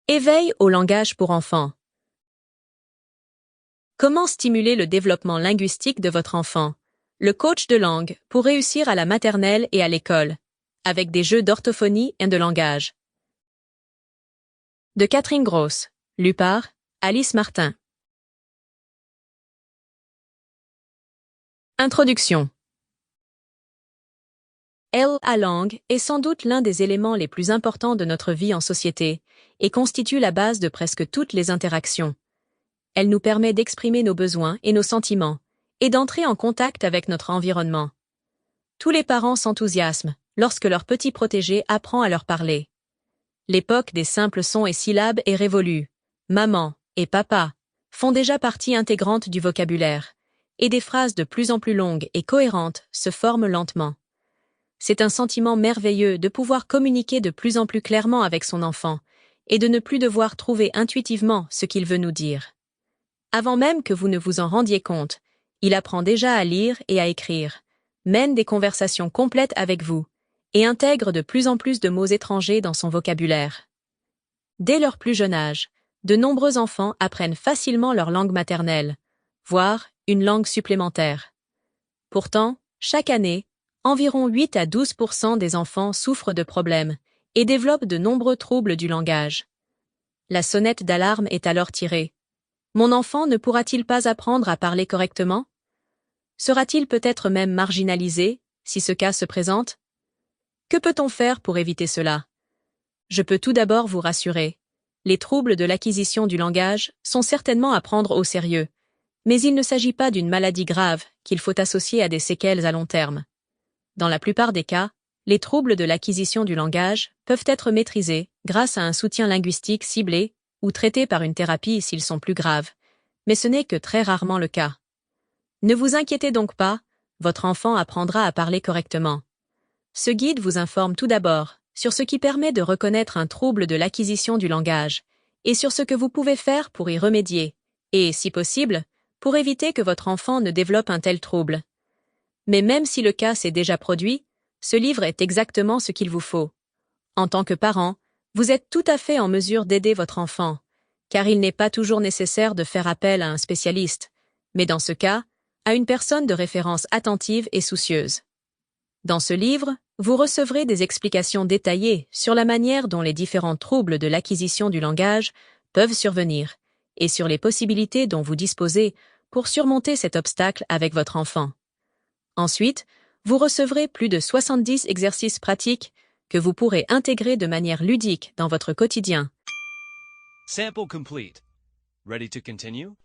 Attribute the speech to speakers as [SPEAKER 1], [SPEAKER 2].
[SPEAKER 1] Éveil au langage pour enfants. Comment stimuler le développement linguistique de votre enfant? Le coach de langue pour réussir à la maternelle et à l'école, avec des jeux d'orthophonie et de langage. De Catherine Gross, lu par Alice Martin. Introduction. La langue est sans doute l'un des éléments les plus importants de notre vie en société et constitue la base de presque toutes les interactions. Elle nous permet d'exprimer nos besoins et nos sentiments, et d'entrer en contact avec notre environnement. Tous les parents s'enthousiasment lorsque leur petit protégé apprend à leur parler. L'époque des simples sons et syllabes est révolue. Maman et papa font déjà partie intégrante du vocabulaire, et des phrases de plus en plus longues et cohérentes se forment lentement. C'est un sentiment merveilleux de pouvoir communiquer de plus en plus clairement avec son enfant, et de ne plus devoir trouver intuitivement ce qu'il veut nous dire. Avant même que vous ne vous en rendiez compte, il apprend déjà à lire et à écrire, mène des conversations complètes avec vous, et intègre de plus en plus de mots étrangers dans son vocabulaire. Dès leur plus jeune âge, de nombreux enfants apprennent facilement leur langue maternelle, voire une langue supplémentaire. Pourtant, chaque année, environ 8 à 12% des enfants souffrent de problèmes et développent de nombreux troubles du langage. La sonnette d'alarme est alors tirée. Mon enfant ne pourra-t-il pas apprendre à parler correctement? Sera-t-il peut-être même marginalisé, si ce cas se présente? Que peut-on faire pour éviter cela? Je peux tout d'abord vous rassurer. Les troubles de l'acquisition du langage sont certainement à prendre au sérieux, mais il ne s'agit pas d'une maladie grave qu'il faut associer à des séquelles à long terme. Dans la plupart des cas, les troubles de l'acquisition du langage peuvent être maîtrisés grâce à un soutien linguistique ciblé ou traités par une thérapie s'ils sont plus graves, mais ce n'est que très rarement le cas. Ne vous inquiétez donc pas, votre enfant apprendra à parler correctement. Ce guide vous informe tout d'abord sur ce qui permet de reconnaître un trouble de l'acquisition du langage, et sur ce que vous pouvez faire pour y remédier, et, si possible, pour éviter que votre enfant ne développe un tel trouble. Mais même si le cas s'est déjà produit, ce livre est exactement ce qu'il vous faut. En tant que parent, vous êtes tout à fait en mesure d'aider votre enfant, car il n'est pas toujours nécessaire de faire appel à un spécialiste, mais dans ce cas, à une personne de référence attentive et soucieuse. Dans ce livre, vous recevrez des explications détaillées sur la manière dont les différents troubles de l'acquisition du langage peuvent survenir, et sur les possibilités dont vous disposez pour surmonter cet obstacle avec votre enfant. Ensuite, vous recevrez plus de 70 exercices pratiques que vous pourrez intégrer de manière ludique dans votre quotidien.
[SPEAKER 2] Sample complete. Ready to continue?